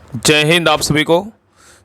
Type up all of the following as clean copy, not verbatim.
जय हिंद आप सभी को।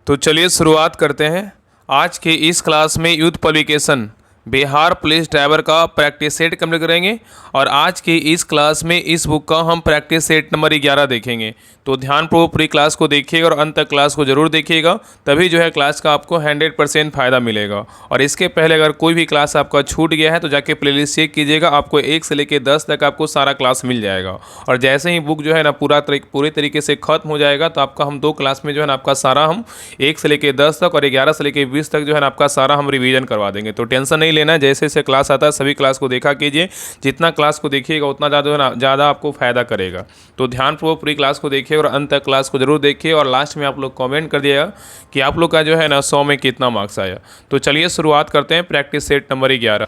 तो चलिए शुरुआत करते हैं। आज के इस क्लास में youth publication Bihar police driver का प्रैक्टिस सेट कंप्लीट करेंगे और आज की इस क्लास में इस बुक का हम प्रैक्टिस सेट नंबर 11 देखेंगे। तो ध्यानपूर्वक पूरी क्लास को देखिएगा और अंत तक क्लास को जरूर देखिएगा, तभी जो है क्लास का आपको 100% फ़ायदा मिलेगा। और इसके पहले अगर कोई भी क्लास आपका छूट गया है तो जाके प्लेलिस्ट चेक कीजिएगा, आपको 1 से लेकर 10 तक आपको सारा क्लास मिल जाएगा। और जैसे ही बुक जो है ना पूरे तरीके से खत्म हो जाएगा तो आपका हम 2 क्लास में जो है ना आपका सारा हम 1 से लेकर 10 तक और 11 से लेकर 20 तक जो है ना आपका सारा हम रिवीजन करवा देंगे। तो टेंशन नहीं लेना, जैसे जैसे क्लास आता है सभी क्लास को देखा कीजिए। जितना क्लास को देखिएगा उतना ज़्यादा आपको फ़ायदा करेगा। तो ध्यानपूर्वक पूरी क्लास को देखिए और अंत तक क्लास को जरूर देखिए और लास्ट में आप लोग कमेंट कर दिएगा कि आप लोग का जो है ना 100 में कितना मार्क्स आया। तो चलिए शुरुआत करते हैं प्रैक्टिस सेट नंबर 11।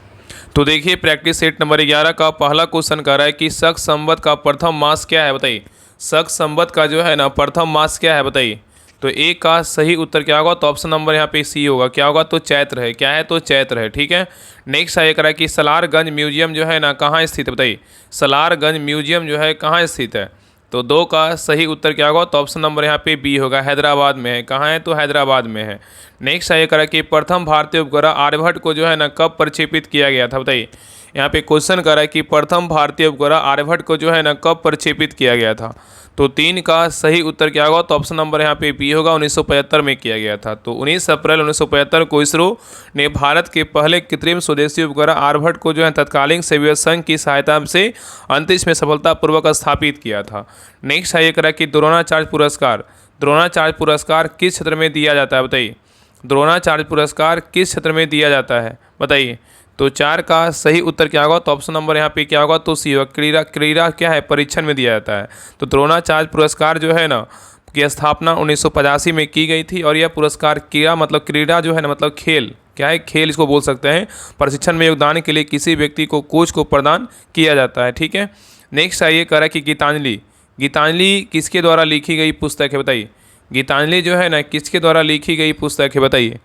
तो देखिए प्रैक्टिस सेट नंबर 11 का पहला क्वेश्चन कह रहा है कि शक संवत का प्रथम मास क्या है, बताइए। शक संवत का जो है ना प्रथम मास क्या है, बताइए। तो ए का सही उत्तर क्या होगा, तो ऑप्शन नंबर यहाँ पे सी होगा। क्या होगा, तो चैत्र है। क्या है, तो चैत्र है। ठीक है। नेक्स्ट है करा कि सलारगंज म्यूजियम जो है ना कहाँ स्थित है, बताइए। सलारगंज म्यूजियम जो है कहाँ स्थित है। तो 2 का सही उत्तर क्या होगा, तो ऑप्शन नंबर यहाँ पे बी होगा, हैदराबाद में है। कहाँ है, तो हैदराबाद में है। नेक्स्ट है करा कि प्रथम भारतीय उपग्रह आर्यभट्ट को जो है ना कब प्रक्षेपित किया गया था, बताइए। यहाँ पे क्वेश्चन कर रहा है कि प्रथम भारतीय उपग्रह आर्यभट्ट को जो है ना कब प्रक्षेपित किया गया था। तो 3 का सही उत्तर क्या होगा, तो ऑप्शन नंबर यहाँ पे बी होगा, 1975 में किया गया था। तो 19 अप्रैल 1975 को इसरो ने भारत के पहले कृत्रिम स्वदेशी उपग्रह आर्यभट्ट को जो है तत्कालीन सोवियत संघ की सहायता से अंतरिक्ष में सफलतापूर्वक स्थापित किया था। नेक्स्ट है ये करा कि द्रोणाचार्य पुरस्कार किस क्षेत्र में दिया जाता है, बताइए। द्रोणाचार्य पुरस्कार किस क्षेत्र में दिया जाता है, बताइए। तो 4 का सही उत्तर क्या होगा, तो ऑप्शन नंबर यहाँ पे क्या होगा, तो सी होगा, क्रीड़ा क्या है, परीक्षण में दिया जाता है। तो द्रोणाचार्य पुरस्कार जो है ना की स्थापना 1985 में की गई थी और यह पुरस्कार क्रीड़ा जो है ना मतलब खेल, क्या है, खेल इसको बोल सकते हैं, प्रशिक्षण में योगदान के लिए किसी व्यक्ति को कोच को प्रदान किया जाता है। ठीक है। नेक्स्ट आइए करा कि गीतांजलि किसके द्वारा लिखी गई पुस्तक है, बताइए। गीतांजलि जो है ना किसके द्वारा लिखी गई पुस्तक है, बताइए।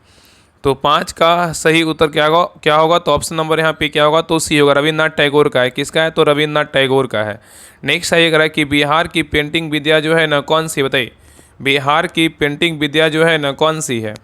तो 5 का सही उत्तर क्या होगा, तो ऑप्शन नंबर यहाँ पे क्या होगा, तो सी होगा, रविन्द्रनाथ टैगोर का है। किसका है, तो रविन्द्रनाथ टैगोर का है। नेक्स्ट है करा कि बिहार की पेंटिंग विद्या जो है ना कौन सी, बताइए। बिहार की पेंटिंग विद्या जो है ना कौन सी है।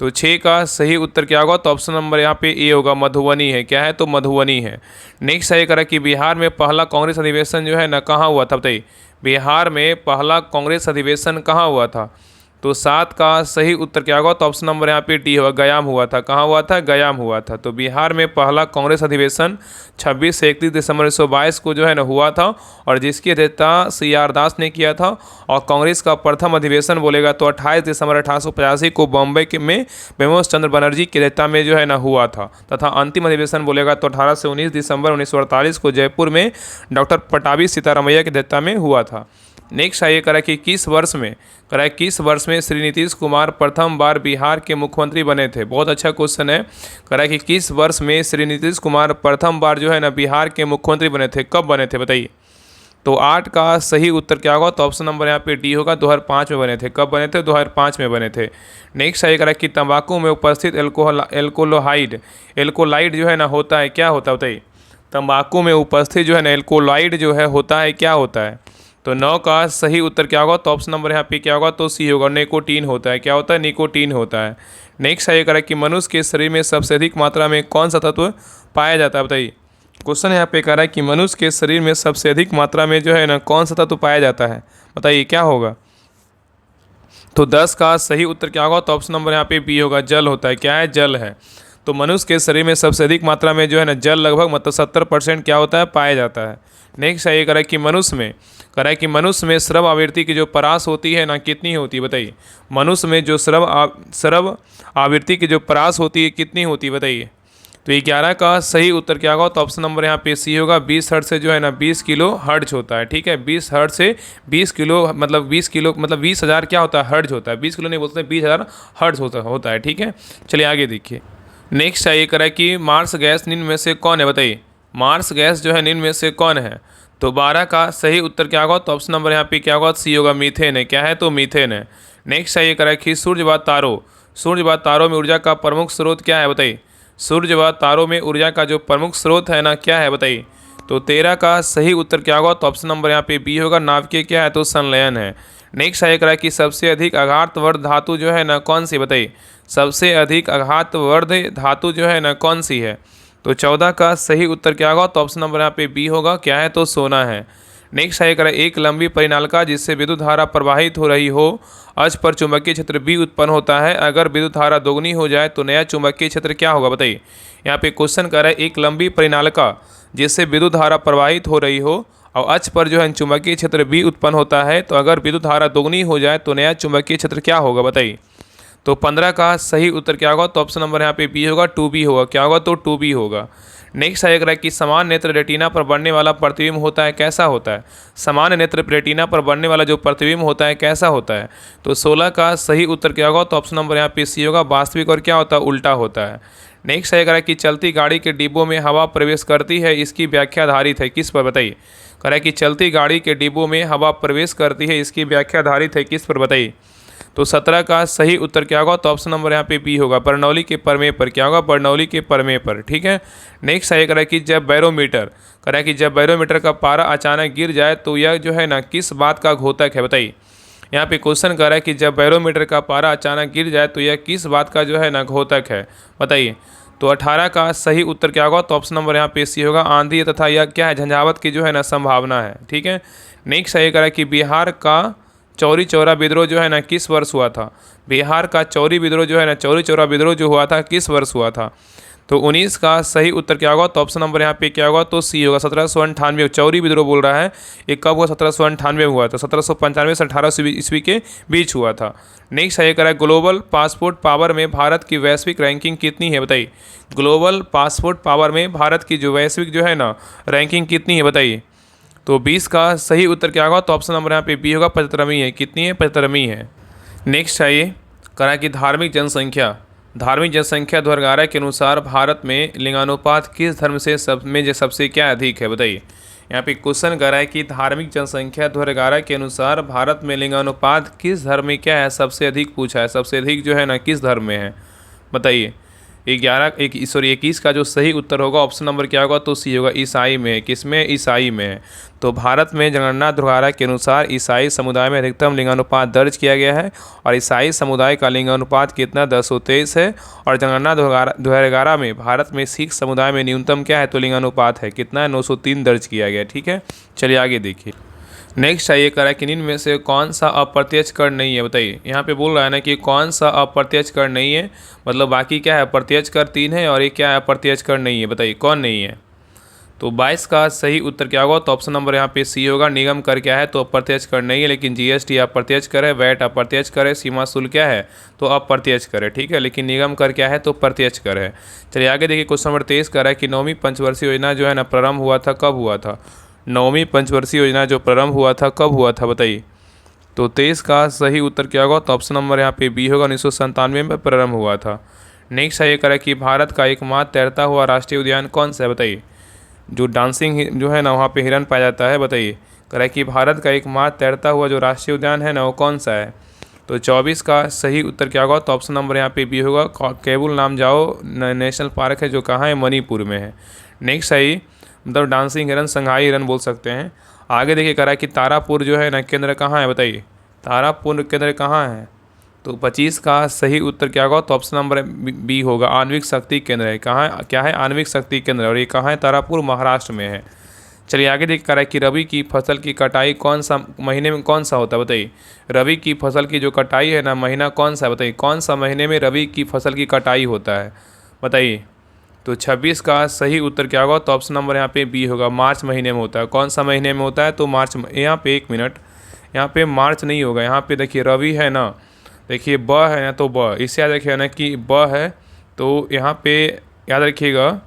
तो 6 का सही उत्तर क्या होगा, तो ऑप्शन नंबर यहाँ पे ए होगा, मधुबनी है। क्या है, तो मधुबनी है। नेक्स्ट है करा कि बिहार में पहला कांग्रेस अधिवेशन जो है ना कहाँ हुआ था, बताइए। बिहार में पहला कांग्रेस अधिवेशन कहाँ हुआ था। तो 7 का सही उत्तर क्या होगा, तो ऑप्शन नंबर यहाँ पे डी होगा, गयाम हुआ था। कहाँ हुआ था, गयाम हुआ था। तो बिहार में पहला कांग्रेस अधिवेशन 26 से 31 दिसंबर 1922 को जो है ना हुआ था और जिसकी अध्यक्षता CR दास ने किया था। और कांग्रेस का प्रथम अधिवेशन बोलेगा तो 28 दिसंबर 1885 को बॉम्बे में बिमोश चंद्र बनर्जी की अध्यक्षता में जो है ना हुआ था, तथा अंतिम अधिवेशन बोलेगा तो 18 से 19 दिसंबर 1948 को जयपुर में डॉक्टर पटाभी सीतारामैया की अध्यक्षता में हुआ था। नेक्स्ट आइए करा कि किस वर्ष में श्री नीतीश कुमार प्रथम बार बिहार के मुख्यमंत्री बने थे। बहुत अच्छा क्वेश्चन है। करा कि किस वर्ष में श्री नीतीश कुमार प्रथम बार जो है ना बिहार के मुख्यमंत्री बने थे, कब बने थे, बताइए। तो 8 का सही उत्तर क्या होगा, तो ऑप्शन नंबर यहाँ पे डी होगा, 2005 में बने थे। कब बने थे, 2005 में बने थे। नेक्स्ट आइए करा कि तंबाकू में उपस्थित एल्कोलाइड जो है ना होता है, क्या होता है, बताइए। तंबाकू में उपस्थित जो है ना एल्कोलाइड जो है होता है, क्या होता है। तो 9 का सही उत्तर क्या होगा, तो ऑप्शन नंबर यहाँ पे क्या होगा, तो सी होगा, निकोटीन होता है। क्या होता है, निकोटीन होता है। नेक्स्ट है करा कि मनुष्य के शरीर में सबसे अधिक मात्रा में कौन सा तत्व पाया जाता है, बताइए। क्वेश्चन यहाँ पे कह रहा है कि मनुष्य के शरीर में सबसे अधिक मात्रा में जो है ना कौन सा तत्व पाया जाता है, बताइए, क्या होगा। तो 10 का सही उत्तर क्या होगा, तो ऑप्शन नंबर यहाँ पे बी होगा, जल होता है। क्या है, जल है। तो मनुष्य के शरीर में सबसे अधिक मात्रा में जो है ना जल लगभग मतलब 70% क्या होता है, पाया जाता है। नेक्स्ट है ये करा कि मनुष्य में श्रव आवृत्ति की जो परास होती है ना कितनी होती है, बताइए। मनुष्य में जो श्रव आवृत्ति की जो परास होती है कितनी होती है, बताइए। तो 11 का सही उत्तर क्या होगा, तो ऑप्शन नंबर यहाँ पे सी होगा, 20 हर्ट्ज से जो है ना 20 किलो हर्ट्ज होता है। ठीक है। 20 हर्ट्ज से 20 किलो मतलब 20,000 क्या होता है, हर्ट्ज होता है। 20 किलो नहीं बोलते, 20,000 हर्ट्ज होता है। ठीक है। चलिए आगे देखिए। नेक्स्ट है ये करा कि मार्स गैस निम्न में से कौन है, बताइए। मार्स गैस जो है निम्न में से कौन है। तो 12 का सही उत्तर क्या होगा, तो ऑप्शन नंबर यहाँ पे क्या होगा, सी होगा, मीथेन है। क्या है, तो मीथेन है। नेक्स्ट है ये करा कि सूर्य व तारों में ऊर्जा का प्रमुख स्रोत क्या है, बताइए। सूर्य व तारों में ऊर्जा का जो प्रमुख स्रोत है ना क्या है, बताइए। तो 13 का सही उत्तर क्या होगा, तो ऑप्शन नंबर यहाँ पे बी होगा, नाभिकीय क्या है, तो संलयन है। नेक्स्ट है करा कि सबसे अधिक आघातवर्ध धातु जो है ना कौन सी, बताइए सबसे अधिक आघातवर्ध धातु जो है ना कौन सी है। तो 14 का सही उत्तर क्या होगा, तो ऑप्शन नंबर यहाँ पे बी होगा, क्या है तो सोना है। नेक्स्ट है करा एक लंबी परिनालिका जिससे विद्युत धारा प्रवाहित हो रही हो, अक्ष पर चुंबकीय क्षेत्र बी उत्पन्न होता है, अगर विद्युत धारा दोगुनी हो जाए तो नया चुंबकीय क्षेत्र क्या होगा, बताइए। यहाँ पे क्वेश्चन कर रहा है एक लंबी परिनालिका जिससे विद्युत धारा प्रवाहित हो रही हो और अक्ष पर जो है चुंबकीय क्षेत्र बी उत्पन्न होता है, तो अगर विद्युत धारा दोगुनी हो जाए तो नया चुंबकीय क्षेत्र क्या होगा, बताइए। तो 15 का सही उत्तर क्या होगा, तो ऑप्शन नंबर यहाँ पे बी होगा, 2B होगा, क्या होगा तो 2B होगा। नेक्स्ट है अगर कि समान नेत्र रेटिना पर बढ़ने वाला प्रतिबिंब होता है, कैसा होता है। समान नेत्र रेटिना पर बढ़ने वाला जो प्रतिबिंब होता है कैसा होता है। तो 16 का सही उत्तर क्या होगा, तो ऑप्शन नंबर यहाँ पे सी होगा, वास्तविक और क्या होता है उल्टा होता है। नेक्स्ट है अगर कि चलती गाड़ी के डिब्बों में हवा प्रवेश करती है, इसकी व्याख्या आधारित है किस पर, बताइए। कह रहा है कि चलती गाड़ी के डिब्बों में हवा प्रवेश करती है, इसकी व्याख्या आधारित है किस पर, बताइए। तो 17 का सही उत्तर क्या होगा, तो ऑप्शन नंबर यहाँ पे बी होगा, बर्नौली के प्रमेय पर, क्या होगा बर्नौली के प्रमेय पर, ठीक है। नेक्स्ट है कह रहा है कि जब बैरोमीटर, कह रहा है कि जब बैरोमीटर का पारा अचानक गिर जाए तो यह जो है ना किस बात का घोतक है, बताइए। यहाँ पे क्वेश्चन कर रहा है कि जब बैरोमीटर का पारा अचानक गिर जाए तो यह किस बात का जो है ना घोतक है, बताइए। तो 18 का सही उत्तर क्या होगा, तो ऑप्शन नंबर यहाँ पे सी होगा, आंधी तथा यह क्या है झंझावत की जो है ना संभावना है, ठीक है। नेक्स्ट है कह रहा है कि बिहार का चौरी चौरा विद्रोह जो है ना किस वर्ष हुआ था। बिहार का चौरी विद्रोह जो है ना चौरी चौरा विद्रोह जो हुआ था किस वर्ष हुआ था। तो 19 का सही उत्तर क्या होगा, तो ऑप्शन नंबर यहाँ पे क्या होगा तो सी होगा, 1798। चौरी विद्रोह बोल रहा है, ये कब हुआ, 1798 हुआ था, 1795 से 1800 ईस्वी के बीच हुआ था। नेक्स्ट है कह ग्लोबल पासपोर्ट पावर में भारत की वैश्विक रैंकिंग कितनी है, बताइए। ग्लोबल पासपोर्ट पावर में भारत की जो वैश्विक जो है ना रैंकिंग कितनी है, बताइए। तो 20 का सही उत्तर क्या होगा, तो ऑप्शन नंबर यहाँ पे बी होगा, 75वीं है, कितनी है 75वीं है। नेक्स्ट है ये करा कि धार्मिक जनसंख्या 2011 के अनुसार भारत में लिंगानुपात किस धर्म से सबसे क्या अधिक है, बताइए। यहाँ पे क्वेश्चन कर रहा है कि धार्मिक जनसंख्या 2011 के अनुसार भारत में लिंगानुपात किस धर्म में क्या है सबसे अधिक पूछा है, सबसे अधिक जो है ना किस धर्म में है, बताइए। 21 का जो सही उत्तर होगा ऑप्शन नंबर क्या होगा, तो सी होगा, ईसाई में है, किसमें ईसाई में है। तो भारत में जनगणना 2011 के अनुसार ईसाई समुदाय में अधिकतम लिंगानुपात दर्ज किया गया है और ईसाई समुदाय का लिंगानुपात कितना 1023 है। और जनगणना 2011 में भारत में सिख समुदाय में न्यूनतम क्या है तो लिंगानुपात है, कितना है 903 दर्ज किया गया, ठीक है। चलिए आगे देखिए। नेक्स्ट है ये कह रहा है कि निम्न में से कौन सा अप्रत्यक्ष कर नहीं है, बताइए। यहाँ पे बोल रहा है ना कि कौन सा अप्रत्यक्ष कर नहीं है, मतलब बाकी क्या है प्रत्यक्ष कर 3 है और ये क्या है अप्रत्यक्ष कर नहीं है, बताइए कौन नहीं है। तो 22 का सही उत्तर क्या होगा, तो ऑप्शन नंबर यहाँ पे सी होगा, निगम कर क्या है तो अप्रत्यक्ष कर नहीं है, लेकिन जीएसटी अप्रत्यक्ष कर है, वैट अप्रत्यक्ष कर है, सीमा शुल्क क्या है तो अप्रत्यक्ष कर है, ठीक है। लेकिन निगम कर क्या है तो प्रत्यक्ष कर है। चलिए आगे देखिए क्वेश्चन नंबर 23 कर रहा है कि 9वीं पंचवर्षीय योजना जो है ना प्रारंभ हुआ था, कब हुआ था। 9वीं पंचवर्षीय योजना जो प्रारंभ हुआ था कब हुआ था, बताइए। तो 23 का सही उत्तर क्या होगा, तो ऑप्शन नंबर यहाँ पे बी होगा, 1997 में प्रारंभ हुआ था। नेक्स्ट है ये कह रहा है कि भारत का एकमात्र तैरता हुआ राष्ट्रीय उद्यान कौन सा है, बताइए। जो डांसिंग जो है ना वहाँ पे हिरन पाया जाता है, बताइए। कह रहा है कि भारत का एकमात्र तैरता हुआ जो राष्ट्रीय उद्यान है ना वो कौन सा है। तो 24 का सही उत्तर क्या होगा, तो ऑप्शन नंबर यहाँ पे बी होगा, केबुल नामजाओ नेशनल पार्क है जो कहाँ है मणिपुर में है। नेक्स्ट है ये मतलब डांसिंग हिरन संघाई हिरन बोल सकते हैं। आगे देखिए कह रहा है कि तारापुर जो है ना केंद्र कहाँ है, बताइए। तारापुर केंद्र कहाँ है। तो 25 का सही उत्तर क्या होगा, तो ऑप्शन नंबर बी होगा, आणविक शक्ति केंद्र है, कहाँ क्या है आणविक शक्ति केंद्र, और ये कहाँ है तारापुर महाराष्ट्र में है। चलिए आगे देखिए कह रहा है कि रबी की फसल की कटाई कौन सा महीने में कौन सा होता है, बताइए। रबी की फसल की जो कटाई है ना महीना कौन सा है, बताइए। कौन सा महीने में रबी की फसल की कटाई होता है, बताइए। तो 26 का सही उत्तर क्या होगा, तो ऑप्शन नंबर यहाँ पे बी होगा, मार्च महीने में होता है। कौन सा महीने में होता है तो मार्च। यहाँ पे 1 मिनट, यहाँ पे मार्च नहीं होगा, यहाँ पे देखिए रबी है ना, देखिए ब है ना तो ब, इससे याद रखिएगा ना कि ब है तो यहाँ पे याद रखिएगा,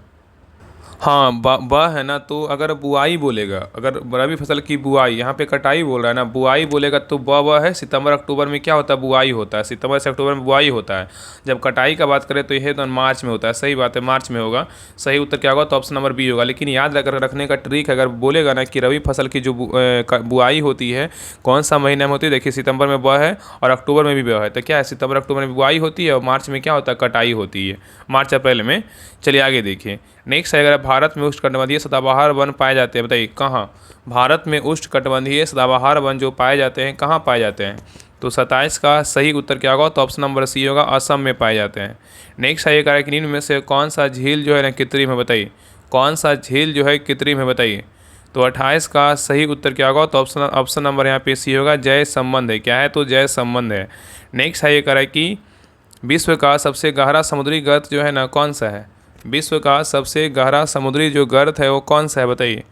हाँ ब है ना तो अगर बुआई बोलेगा, अगर रबी फसल की बुआई, यहाँ पे कटाई बोल रहा है ना, बुआई बोलेगा तो ब है। सितंबर अक्टूबर में क्या होता है बुआई होता है, सितंबर से अक्टूबर में बुआई होता है। जब कटाई का बात करें तो यह तो मार्च में होता है, सही बात है मार्च में होगा। सही उत्तर क्या होगा तो ऑप्शन नंबर बी होगा। लेकिन याद रखने का ट्रिक, अगर बोलेगा ना कि रबी फसल की जो बुआई होती है कौन सा महीने में होती है, देखिए सितंबर में ब है और अक्टूबर में भी ब है, तो क्या है सितंबर अक्टूबर में बुआई होती है और मार्च में क्या होता है कटाई होती है, मार्च अप्रैल में। चलिए आगे देखिए नेक्स्ट है, अगर भारत में उष्णकटिबंधीय सदाबहार वन पाए जाते हैं, बताइए कहाँ। भारत में उष्णकटिबंधीय सदाबहार वन जो पाए जाते हैं कहाँ पाए जाते हैं। तो 27 का सही उत्तर क्या होगा, तो ऑप्शन नंबर सी होगा, असम में पाए जाते हैं। नेक्स्ट है, ये कि निम्न में से कौन सा झील जो है ना कृत्रिम है, बताइए कौन सा झील जो है कृत्रिम है, बताइए। तो 28 का सही उत्तर क्या होगा, तो ऑप्शन नंबर यहाँ पे सी होगा, जय संबंध है। क्या है, तो जय संबंध है। नेक्स्ट है, ये कि विश्व का सबसे गहरा समुद्री गर्त जो है ना कौन सा है। विश्व का सबसे गहरा समुद्री जो गर्त है वो कौन सा है, बताइए।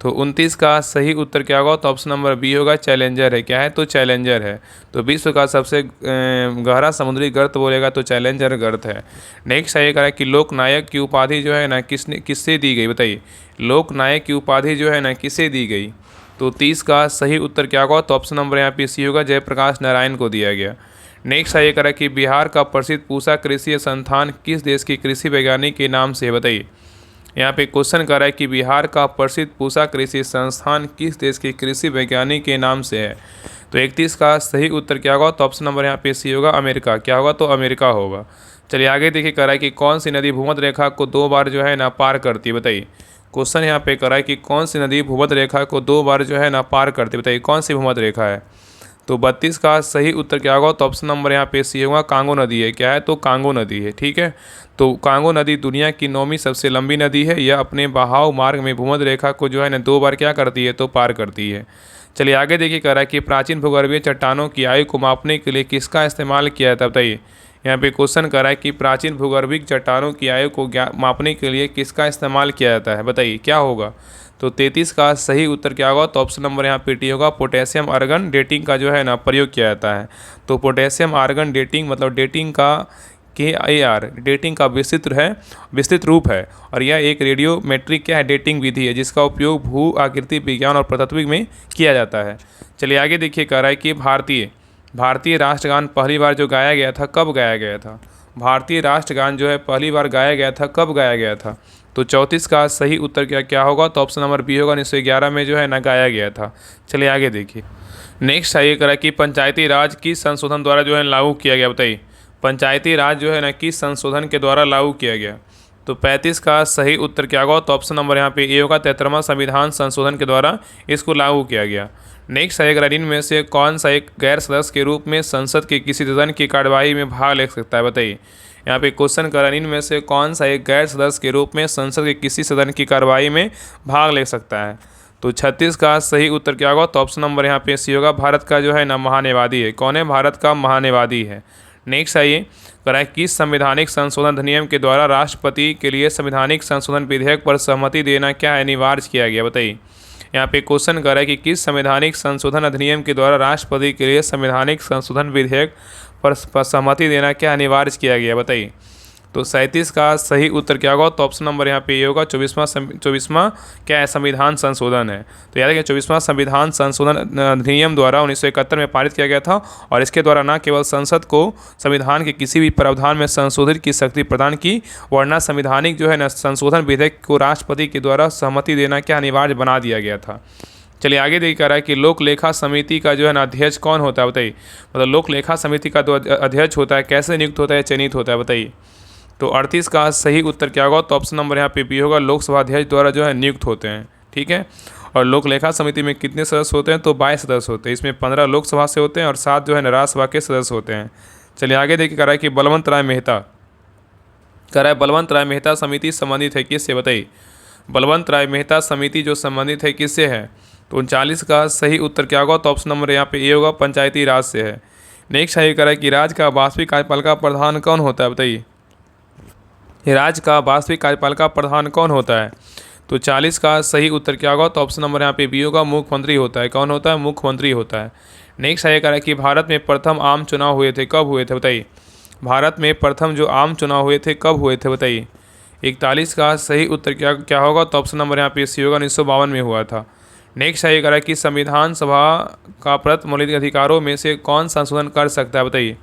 तो 29 का सही उत्तर क्या होगा, तो ऑप्शन नंबर बी होगा, चैलेंजर है। क्या है, तो चैलेंजर है। तो विश्व का सबसे गहरा समुद्री गर्त बोलेगा तो चैलेंजर गर्त है। नेक्स्ट है कि लोकनायक की उपाधि जो है ना किससे दी गई, बताइए। लोकनायक की उपाधि जो है ना किसे दी गई। तो 30 का सही उत्तर क्या होगा, तो ऑप्शन नंबर यहाँ पे सी होगा, जयप्रकाश नारायण को दिया गया। नेक्स्ट है, ये कि बिहार का प्रसिद्ध पूसा कृषि संस्थान किस देश के कृषि वैज्ञानिक के नाम से है, बताइए। यहाँ पे क्वेश्चन कर रहा है कि बिहार का प्रसिद्ध पूसा कृषि संस्थान किस देश के कृषि वैज्ञानिक के नाम से है। तो 31 का सही उत्तर क्या होगा, तो ऑप्शन नंबर यहाँ पे सी होगा, अमेरिका। क्या होगा, तो अमेरिका होगा। चलिए आगे देखिए, कर रहा है कि कौन सी नदी भूमध्य रेखा को 2 बार जो है ना पार करती है, बताइए। क्वेश्चन यहाँ पे कर रहा है कि कौन सी नदी भूमध्य रेखा को 2 बार जो है ना पार करती है, बताइए कौन सी भूमध्य रेखा है। तो 32 का सही उत्तर क्या होगा, तो ऑप्शन नंबर यहाँ पे सी होगा, कांगो नदी है। क्या है, तो कांगो नदी है। ठीक है, तो कांगो नदी दुनिया की 9वीं सबसे लंबी नदी है। यह अपने बहाव मार्ग में भूमध्य रेखा को जो है ना 2 बार क्या करती है, तो पार करती है। चलिए आगे देखिए, कह रहा है कि प्राचीन भूगर्भीय चट्टानों की आयु को मापने के लिए किसका इस्तेमाल किया जाता है, बताइए। यहाँ पे क्वेश्चन कर रहा है कि प्राचीन भूगर्भीय चट्टानों की आयु को मापने के लिए किसका इस्तेमाल किया जाता है, बताइए क्या होगा। तो 33 का सही उत्तर क्या होगा, तो ऑप्शन नंबर यहाँ पे टी होगा, पोटेशियम आर्गन डेटिंग का जो है ना प्रयोग किया जाता है। तो पोटेशियम आर्गन डेटिंग मतलब डेटिंग का KAR डेटिंग का विस्तृत रूप है। और यह एक रेडियोमेट्रिक क्या है, डेटिंग विधि है जिसका उपयोग भू आकृति विज्ञान और प्रतत्व में किया जाता है। चलिए आगे देखिए, कह रहा है कि भारतीय राष्ट्रगान पहली बार जो गाया गया था कब गाया गया था। भारतीय राष्ट्रगान जो है पहली बार गाया गया था कब गाया गया था। तो 34 का सही उत्तर क्या होगा, तो ऑप्शन नंबर बी होगा, 1911 में जो है ना गाया गया था। चलिए आगे देखिए, नेक्स्ट है, ये करा कि पंचायती राज किस संशोधन द्वारा जो है लागू किया गया, बताइए। पंचायती राज जो है ना किस संशोधन के द्वारा लागू किया गया। तो 35 का सही उत्तर क्या होगा, तो ऑप्शन नंबर यहाँ पे ए होगा, 73वां संविधान संशोधन के द्वारा इसको लागू किया गया। नेक्स्ट है, इनमें से कौन सा एक गैर सदस्य के रूप में संसद के किसी सदन की कार्यवाही में भाग ले सकता है, बताइए। यहाँ पे क्वेश्चन कर इनमें से कौन सा एक गैर सदस्य के रूप में संसद के किसी सदन की कार्यवाही में भाग ले सकता है। तो 36 का सही उत्तर क्या होगा, तो ऑप्शन नंबर यहाँ पे सी होगा, भारत का जो है ना महान्यायवादी है। कौन है, भारत का महान्यायवादी है। नेक्स्ट आइए, कराए किस संवैधानिक संशोधन अधिनियम के द्वारा राष्ट्रपति के लिए संवैधानिक संशोधन विधेयक पर सहमति देना क्या अनिवार्य किया गया, बताइए। यहाँ पे क्वेश्चन कर रहा है कि किस संवैधानिक संशोधन अधिनियम के द्वारा राष्ट्रपति के लिए संवैधानिक संशोधन विधेयक पर सहमति देना क्या अनिवार्य किया गया, बताइए। तो 37 का सही उत्तर क्या होगा, तो ऑप्शन नंबर यहाँ पे ये होगा, 24वां क्या है, संविधान संशोधन है। तो याद रखिए, 24वां संविधान संशोधन अधिनियम द्वारा 1971 में पारित किया गया था। और इसके द्वारा न केवल संसद को संविधान के किसी भी प्रावधान में संशोधित की शक्ति प्रदान की, वरना संविधानिक जो है ना संशोधन विधेयक को राष्ट्रपति के द्वारा सहमति देना क्या अनिवार्य बना दिया गया था। चलिए आगे देखिए, कह रहा है कि लोक लेखा समिति का जो है ना अध्यक्ष कौन होता है, बताइए। मतलब लोक लेखा समिति का जो अध्यक्ष होता है कैसे नियुक्त होता है, चयनित होता है, बताइए। तो 38 का सही उत्तर क्या होगा, तो ऑप्शन नंबर यहाँ पे बी होगा, लोकसभा अध्यक्ष द्वारा जो है नियुक्त होते हैं। ठीक है, और लोक लेखा समिति में कितने सदस्य होते हैं, तो 22 सदस्य होते हैं। इसमें 15 लोकसभा से होते हैं और 7 जो है राज्यसभा के सदस्य होते हैं। चलिए आगे देखिए, कह रहा है कि बलवंत राय मेहता, कह रहा है बलवंत राय मेहता समिति संबंधित है किससे, बताइए। बलवंत राय मेहता समिति जो संबंधित है किससे है। तो 39 का सही उत्तर क्या होगा, तो ऑप्शन नंबर यहाँ पे ए होगा, पंचायती राज से है। नेक्स्ट है, कह रहा है कि राज्य का वास्तविक कार्यपालिका प्रधान कौन होता है, बताइए। राज्य का वास्तविक कार्यपालिका प्रधान कौन होता है। तो 40 का सही उत्तर क्या होगा, तो ऑप्शन नंबर यहाँ पे बी होगा, मुख्यमंत्री होता है। कौन होता है, मुख्यमंत्री होता है। नेक्स्ट है, कह रहा है कि भारत में प्रथम आम चुनाव हुए थे कब हुए थे, बताइए। भारत में प्रथम जो आम चुनाव हुए थे कब हुए थे, बताइए। 41 का सही उत्तर क्या होगा, तो ऑप्शन नंबर यहाँ पे सी होगा, 1952 में हुआ था। नेक्स्ट है, कह रहा है कि संविधान सभा का प्रदत्त मौलिक अधिकारों में से कौन संशोधन कर सकता है, बताइए।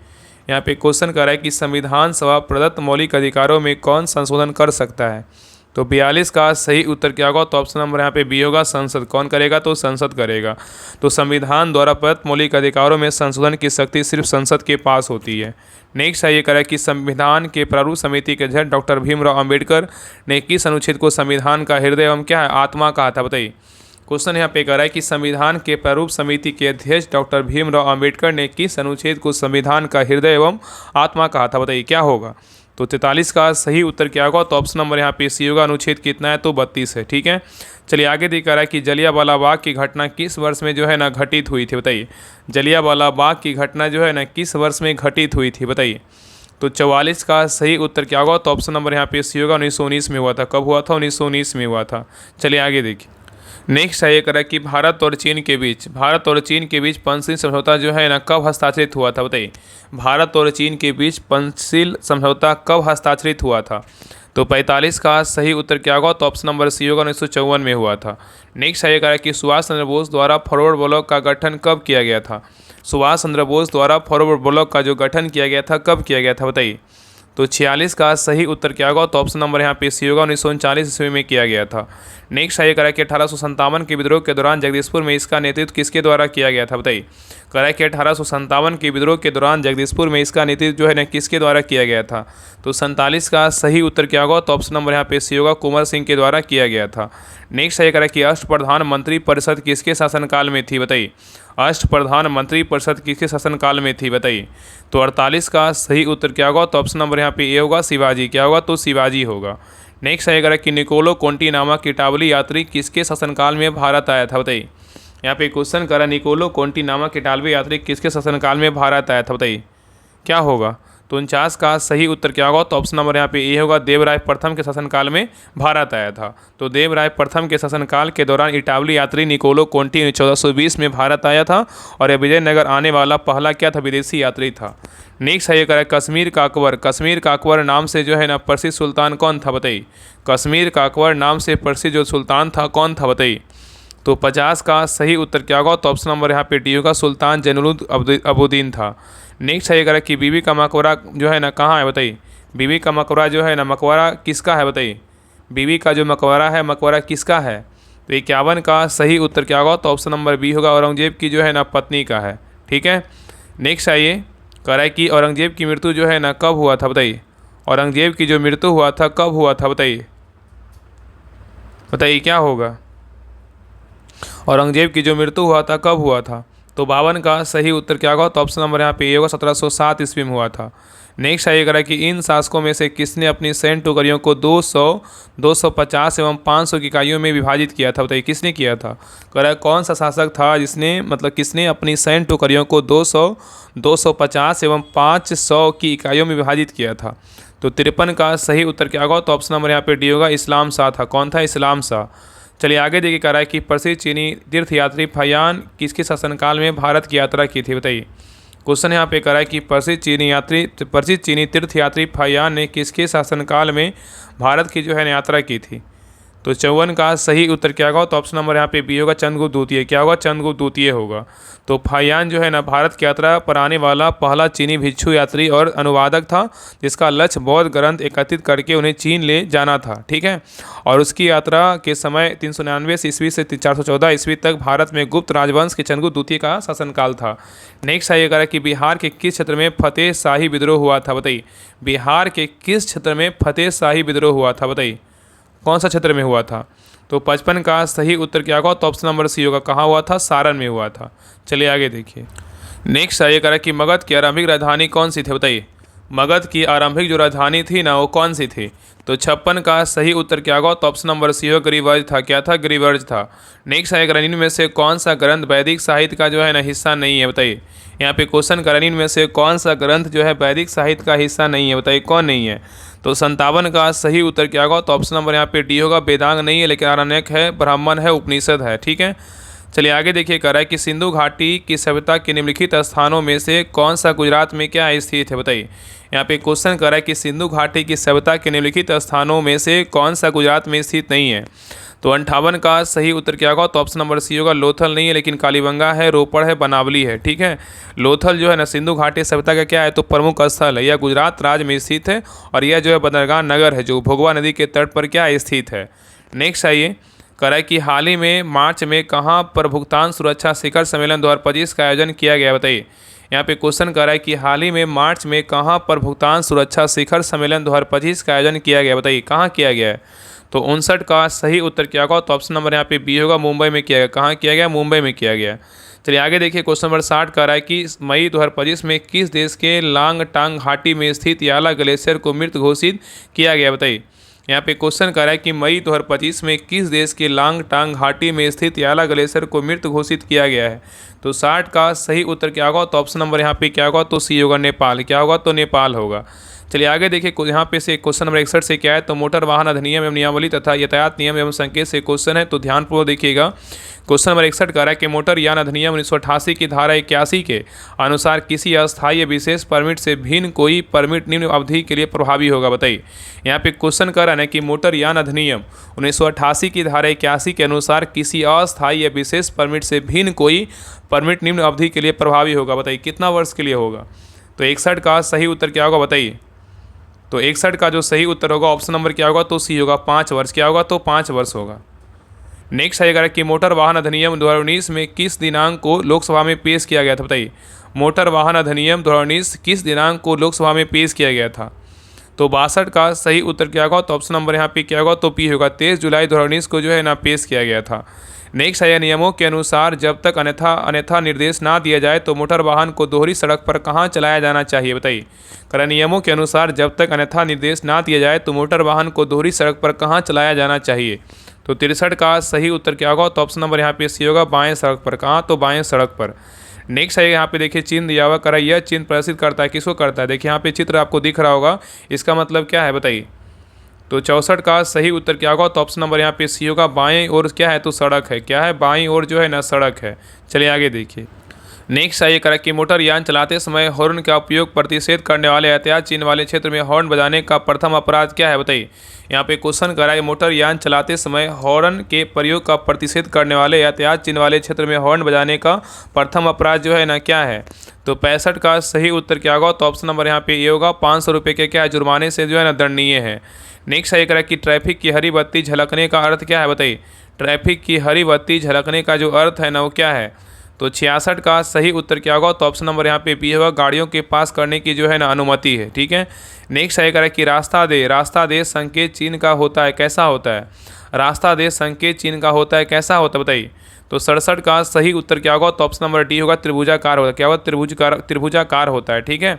यहाँ पे क्वेश्चन कर रहा है कि संविधान सभा प्रदत्त मौलिक अधिकारों में कौन संशोधन कर सकता है। तो 42 का सही उत्तर क्या होगा? तो ऑप्शन नंबर यहाँ पे बी होगा, संसद। कौन करेगा? तो संसद करेगा। तो संविधान द्वारा प्रदत्त मौलिक अधिकारों में संशोधन की शक्ति सिर्फ संसद के पास होती है। नेक्स्ट है ये करें कि संविधान के प्रारूप समिति के अध्यक्ष डॉक्टर भीमराव अंबेडकर ने किस अनुच्छेद को संविधान का हृदय एवं क्या है आत्मा कहा था? बताइए। क्वेश्चन यहाँ पे कह रहा है कि संविधान के प्रारूप समिति के अध्यक्ष डॉक्टर भीमराव अंबेडकर ने किस अनुच्छेद को संविधान का हृदय एवं आत्मा कहा था? बताइए क्या होगा? तो 43 का सही उत्तर क्या होगा? तो ऑप्शन नंबर यहाँ पे सी होगा। अनुच्छेद कितना है? तो 32 है। ठीक है, चलिए आगे देख रहा है कि जलियांवाला बाग की घटना किस वर्ष में जो है ना घटित हुई थी? बताइए। जलियांवाला बाग की घटना जो है ना किस वर्ष में घटित हुई थी? बताइए। तो 44 का सही उत्तर क्या होगा? तो ऑप्शन नंबर यहाँ पे सी होगा। 1919 में हुआ था। कब हुआ था? 1919 में हुआ था। चलिए आगे देखिए। नेक्स्ट है ये करा कि भारत और चीन के बीच पंचशील समझौता जो है ना कब हस्ताक्षरित हुआ था? बताइए। भारत और चीन के बीच पंचशील समझौता कब हस्ताक्षरित हुआ था? तो 45 का सही उत्तर क्या होगा? तो ऑप्शन नंबर सी होगा। 1954 में हुआ था। नेक्स्ट है ये करा कि सुभाष चंद्र बोस द्वारा फॉरवर्ड ब्लॉक का गठन कब किया गया था? सुभाष चंद्र बोस द्वारा फॉरवर्ड ब्लॉक का जो गठन किया गया था कब किया गया था? बताइए। तो 46 का सही उत्तर क्या होगा? तो ऑप्शन नंबर यहाँ पे सी होगा। 1939 ईस्वी में किया गया था। नेक्स्ट है करा कि 1857 के विद्रोह के दौरान जगदीशपुर में इसका नेतृत्व किसके द्वारा किया गया था? बताइए। करा कि 1857 के विद्रोह के दौरान जगदीशपुर में इसका नेतृत्व जो है ना किसके द्वारा किया गया था? तो 47 का सही उत्तर क्या होगा? तो ऑप्शन नंबर यहाँ पे सी होगा। कुंवर सिंह के द्वारा किया गया था। नेक्स्ट है करा कि अष्टप्रधान मंत्री परिषद किसके शासनकाल में थी? बताइए। अष्टप्रधान मंत्री परिषद किसके शासनकाल में थी? बताइए। तो 48 का सही उत्तर क्या होगा? तो ऑप्शन नंबर यहाँ पे ए होगा। शिवाजी। क्या होगा? तो शिवाजी होगा। नेक्स्ट है कि निकोलो कोंटी नामक इटालवी यात्री किसके शासनकाल में भारत आया था? बताइए। यहाँ पे क्वेश्चन करा निकोलो कोंटी नामक इटालवी यात्री किसके शासनकाल में भारत आया था? बताइए क्या होगा? तो 49 का सही उत्तर क्या होगा? तो ऑप्शन नंबर यहाँ पे ए होगा। देवराय प्रथम के शासनकाल में भारत आया था। तो देवराय प्रथम के शासनकाल के दौरान इटालवी यात्री निकोलो कोंटी 1420 में भारत आया था और यह विजयनगर आने वाला पहला क्या था? विदेशी यात्री था। नेक्स्ट है ये करें कश्मीर का अकबर नाम से जो है ना प्रसिद्ध सुल्तान कौन था? बताइए। कश्मीर का अकबर नाम से प्रसिद्ध जो सुल्तान था कौन था? बताइए। तो 50 का सही उत्तर क्या होगा? तो ऑप्शन नंबर यहाँ पे डी होगा। सुल्तान जैनुल अबुद्दीन था। नेक्स्ट है ये करें कि बीबी का मकबरा जो है ना कहाँ है? बताइए। बीबी का मकबरा जो है ना मकबरा किसका है? बताइए। बीबी का जो मकबरा है मकबरा किसका है? तो 51 का सही उत्तर क्या होगा? तो ऑप्शन नंबर बी होगा। औरंगजेब की जो है ना पत्नी का है। ठीक है, नेक्स्ट आइए कह रहा है कि औरंगजेब की मृत्यु जो है ना कब हुआ था? बताइए। औरंगजेब की जो मृत्यु हुआ था कब हुआ था? बताइए। बताइए क्या होगा? औरंगजेब की जो मृत्यु हुआ था कब हुआ था? तो 52 का सही उत्तर क्या होगा? तो ऑप्शन नंबर यहाँ पे ए होगा। 1707 ईस्वी में हुआ था। नेक्स्ट है ये करा कि इन शासकों में से किसने अपनी सैन्य टुकड़ियों को 200, 250 एवं 500 की इकाइयों में विभाजित किया था? बताइए किसने किया था? कह रहा है कौन सा शासक था जिसने किसने अपनी सैन्य टुकड़ियों को 200, 250 एवं 500 की इकाइयों में विभाजित किया था? तो 53 का सही उत्तर क्या होगा? तो ऑप्शन नंबर यहाँ पे डी होगा। इस्लाम शाह था। कौन था? इस्लाम शाह। चलिए आगे देखिए कह रहा है कि प्रसिद्ध चीनी तीर्थयात्री फाहियान किसके शासनकाल में भारत की यात्रा की थी? बताइए। क्वेश्चन यहाँ पे कह रहा है कि प्रसिद्ध चीनी तीर्थयात्री फाहियान ने किसके शासनकाल में भारत की जो है यात्रा की थी? तो 54 का सही उत्तर क्या होगा? तो ऑप्शन नंबर यहाँ पे बी होगा। चंद्रगुप्त द्वितीय। क्या होगा? चंद्रगुप्त द्वितीय होगा। तो फाहियान जो है ना भारत की यात्रा पर आने वाला पहला चीनी भिक्षु यात्री और अनुवादक था जिसका लक्ष्य बौद्ध ग्रंथ एकत्रित करके उन्हें चीन ले जाना था। ठीक है, और उसकी यात्रा के समय 399 ईस्वी से 414 ईस्वी तक भारत में गुप्त राजवंश के चंद्रगुप्त द्वितीय का शासनकाल था। नेक्स्ट आइएगा कि बिहार के किस क्षेत्र में फतेह शाही विद्रोह हुआ था? बताइए। बिहार के किस क्षेत्र में फतेह शाही विद्रोह हुआ था? बताइए कौन सा क्षेत्र में हुआ था? तो 55 का सही उत्तर क्या होगा? तो ऑप्शन नंबर सी होगा। कहाँ हुआ था? सारण में हुआ था। चलिए आगे देखिए। नेक्स्ट आइए करा कि मगध की आरंभिक राजधानी कौन सी थी? बताइए। मगध की आरंभिक जो राजधानी थी ना वो कौन सी थी? तो 56 का सही उत्तर क्या होगा? तो ऑप्शन नंबर सी होगा। गिरिवर्ज था। क्या था? गिरिवर्ज था। नेक्स्ट आएगा इनमें से कौन सा ग्रंथ वैदिक साहित्य का जो है ना हिस्सा नहीं है? बताइए। यहाँ पे क्वेश्चन करा इनमें से कौन सा ग्रंथ जो है वैदिक साहित्य का हिस्सा नहीं है? बताइए कौन नहीं है? तो 57 का सही उत्तर क्या होगा? तो ऑप्शन नंबर यहाँ पे डी होगा। वेदांग नहीं है लेकिन आरण्यक है, ब्राह्मण है, उपनिषद है। ठीक है, चलिए आगे देखिए कह रहा है कि सिंधु घाटी की सभ्यता के निम्नलिखित स्थानों में से कौन सा गुजरात में क्या स्थित है? बताइए। यहाँ पे क्वेश्चन कर रहा है कि सिंधु घाटी की सभ्यता के निम्नलिखित स्थानों में से कौन सा गुजरात में स्थित नहीं है? तो 58 का सही उत्तर क्या होगा? तो ऑप्शन नंबर सी होगा, लोथल नहीं है लेकिन कालीबंगा है, रोपड़ है, बनावली है। ठीक है, लोथल जो है ना सिंधु घाटी सभ्यता का क्या है? तो प्रमुख स्थल है। यह गुजरात राज्य में स्थित है और यह जो है बंदरगाह नगर है जो भोगवा नदी के तट पर क्या है? स्थित है। नेक्स्ट आइए, कह कि हाल ही में मार्च में कहाँ पर भुगतान सुरक्षा शिखर सम्मेलन 2025 का आयोजन किया गया? बताइए। यहाँ पे क्वेश्चन कर रहा है कि हाल ही में मार्च में कहाँ पर भुगतान सुरक्षा शिखर सम्मेलन 2025 का आयोजन किया गया? बताइए कहाँ किया गया है? तो 59 का सही उत्तर क्या होगा? तो ऑप्शन नंबर यहाँ पे बी होगा, मुंबई में किया गया। कहाँ किया गया? मुंबई में किया गया। चलिए आगे देखिए, क्वेश्चन नंबर 60 कर रहा है कि मई 2025 में किस देश के लांगटांग घाटी में स्थित याला ग्लेशियर को मृत घोषित किया गया? बताइए। यहाँ पे क्वेश्चन कर रहा है कि मई 2025 में किस देश के लांगटांग घाटी में स्थित याला ग्लेशियर को मृत घोषित किया गया है? तो 60 का सही उत्तर क्या होगा? तो ऑप्शन नंबर यहाँ पे क्या होगा? तो सी होगा, नेपाल। क्या होगा? तो नेपाल होगा। चलिए आगे देखिए, यहाँ पे से क्वेश्चन नंबर 61 से क्या है? तो मोटर वाहन अधिनियम एवं नियमावली तथा यातायात नियम एवं संकेत से क्वेश्चन है, तो ध्यानपूर्वक देखिएगा। क्वेश्चन नंबर 61 कह रहा है कि मोटर यान अधिनियम 1988 की धारा 81 के अनुसार किसी अस्थायी या विशेष परमिट से भिन्न कोई परमिट निम्न अवधि के लिए प्रभावी होगा? बताइए। यहाँ पे क्वेश्चन कर रहा है कि मोटर यान अधिनियम 1988 की धारा 81 के अनुसार किसी अस्थायी या विशेष परमिट से भिन्न कोई परमिट निम्न अवधि के लिए प्रभावी होगा। बताइए कितना वर्ष के लिए होगा? तो 61 का सही उत्तर क्या होगा? बताइए। तो 61 का जो सही उत्तर होगा ऑप्शन नंबर क्या होगा? तो सी होगा, 5 वर्ष। क्या होगा? तो 5 वर्ष होगा। नेक्स्ट आएगा कि मोटर वाहन अधिनियम 2019 में किस दिनांक को लोकसभा में पेश किया गया था? बताइए। मोटर वाहन अधिनियम 2019 किस दिनांक को लोकसभा में पेश किया गया था? तो 62 का सही उत्तर क्या होगा? तो ऑप्शन नंबर यहाँ पे क्या होगा? तो पी होगा, 23 जुलाई 2019 को जो है ना पेश किया गया था। नेक्स्ट है, नियमों के अनुसार जब तक अन्यथा निर्देश ना दिया जाए तो मोटर वाहन को दोहरी सड़क पर कहाँ चलाया जाना चाहिए? बताइए। करा नियमों के अनुसार जब तक अन्यथा निर्देश ना दिया जाए तो मोटर वाहन को दोहरी सड़क पर कहाँ चलाया जाना चाहिए? तो 63 का सही उत्तर क्या होगा? तो ऑप्शन नंबर यहाँ पे सी होगा, बाएं सड़क पर। कहाँ? तो बाएं सड़क पर। नेक्स्ट है, यहाँ पे देखिए चिन्ह दिया हुआ, करा यह चिन्ह प्रदर्शित करता है, किसको करता है? देखिए यहाँ पे चित्र आपको दिख रहा होगा, इसका मतलब क्या है? बताइए। तो 64 का सही उत्तर क्या होगा? तो ऑप्शन नंबर यहाँ पे सी होगा, बाएं ओर क्या है? तो सड़क है। क्या है? बाएं ओर जो है ना सड़क है। चलिए आगे देखिए। नेक्स्ट आइए करा कि मोटर यान चलाते समय हॉर्न का उपयोग प्रतिषेध करने वाले एहतियात चिन्ह वाले क्षेत्र में हॉर्न बजाने का प्रथम अपराध क्या है? बताइए। यहाँ पे क्वेश्चन करा है, मोटर यान चलाते समय हॉर्न के प्रयोग का प्रतिषेध करने वाले एहतियात चिन्ह वाले क्षेत्र में हॉर्न बजाने का प्रथम अपराध जो है ना क्या है? तो 65 का सही उत्तर क्या होगा? तो ऑप्शन नंबर यहाँ पे ये होगा, 500 रुपये के क्या है? जुर्माने से जो है ना दंडनीय है। नेक्स्ट आइए करा कि ट्रैफिक की हरी बत्ती झलकने का अर्थ क्या है? बताइए। ट्रैफिक की हरी बत्ती झलकने का जो अर्थ है ना वो क्या है? तो 66 का सही उत्तर क्या होगा? तो ऑप्शन नंबर यहाँ पे बी होगा, गाड़ियों के पास करने की जो है ना अनुमति है। ठीक है। नेक्स्ट आएगा कि रास्ता दे संकेत चिन्ह का होता है, कैसा होता है? रास्ता दे संकेत चिन्ह का होता है, कैसा होता है? बताइए। तो 67 का सही उत्तर क्या होगा? तो ऑप्शन नंबर डी होगा, त्रिभुजाकार होता है। क्या होगा? त्रिभुजाकार होता है। ठीक है।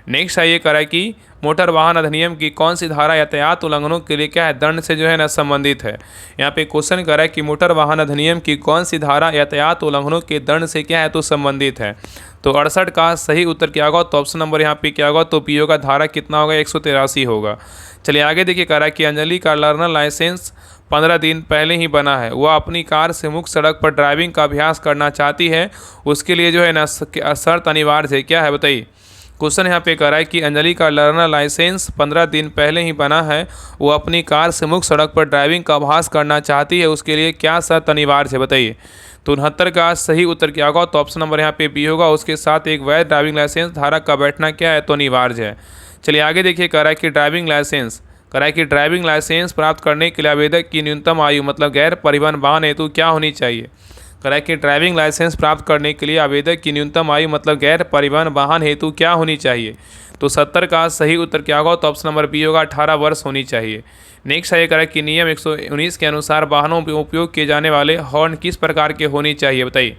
नेक्स्ट आइए करा कि मोटर वाहन अधिनियम की कौन सी धारा यातायात उल्लंघनों के लिए क्या है? दंड से जो है ना संबंधित है। यहाँ पे क्वेश्चन करा है कि मोटर वाहन अधिनियम की कौन सी धारा यातायात उल्लंघनों के दंड से क्या है? तो संबंधित है। तो 68 का सही उत्तर क्या होगा? तो ऑप्शन नंबर यहाँ पे क्या होगा? तो पी होगा, धारा कितना होगा? 183 होगा। चलिए आगे देखिए, कह रहा है कि अंजलि का लर्नर लाइसेंस 15 दिन पहले ही बना है, वह अपनी कार से मुख्य सड़क पर ड्राइविंग का अभ्यास करना चाहती है, उसके लिए जो है ना शर्त अनिवार्य है, क्या है? बताइए। क्वेश्चन यहाँ पे कह रहा है कि अंजलि का लर्नर लाइसेंस 15 दिन पहले ही बना है, वो अपनी कार से मुख्य सड़क पर ड्राइविंग का अभ्यास करना चाहती है, उसके लिए क्या शर्त अनिवार्य है? बताइए। तो 69 का सही उत्तर क्या होगा? तो ऑप्शन नंबर यहाँ पे बी होगा, उसके साथ एक वैध ड्राइविंग लाइसेंस धारक का बैठना क्या है? तो अनिवार्य है। चलिए आगे देखिए, कह रहा है कि ड्राइविंग लाइसेंस प्राप्त करने के लिए आवेदक की न्यूनतम आयु मतलब गैर परिवहन वाहन हेतु क्या होनी चाहिए? कह रहा है कि ड्राइविंग लाइसेंस प्राप्त करने के लिए आवेदक की न्यूनतम आयु मतलब गैर परिवहन वाहन हेतु क्या होनी चाहिए? तो 70 का सही उत्तर क्या होगा? तो ऑप्शन नंबर बी होगा, 18 वर्ष होनी चाहिए। नेक्स्ट है कह रहा है कि नियम 119 के अनुसार वाहनों में उपयोग किए जाने वाले हॉर्न किस प्रकार के होने चाहिए? बताइए।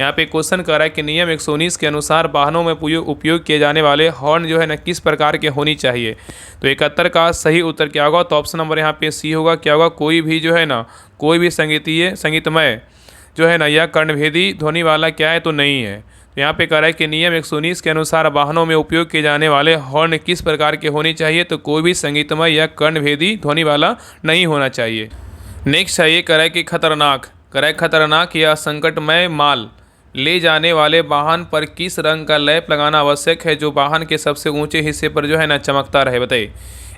यहाँ पे क्वेश्चन कर रहा है कि नियम 119 के अनुसार वाहनों में उपयोग किए जाने वाले हॉर्न जो है ना किस प्रकार के होनी चाहिए? तो 71 का सही उत्तर क्या होगा? तो ऑप्शन नंबर यहाँ पे सी होगा, क्या होगा? कोई भी जो है ना कोई भी संगीतमय जो है ना यह कर्णभेदी ध्वनि वाला क्या है? तो नहीं है। तो यहाँ पे कह रहा है कि नियम 119 के अनुसार वाहनों में उपयोग किए जाने वाले हॉर्न किस प्रकार के होनी चाहिए? तो कोई भी संगीतमय या कर्णभेदी ध्वनि वाला नहीं होना चाहिए। नेक्स्ट है ये कह रहा है कि खतरनाक या संकटमय माल ले जाने वाले वाहन पर किस रंग का लैंप लगाना आवश्यक है जो वाहन के सबसे ऊंचे हिस्से पर जो है ना चमकता रहे? बताइए।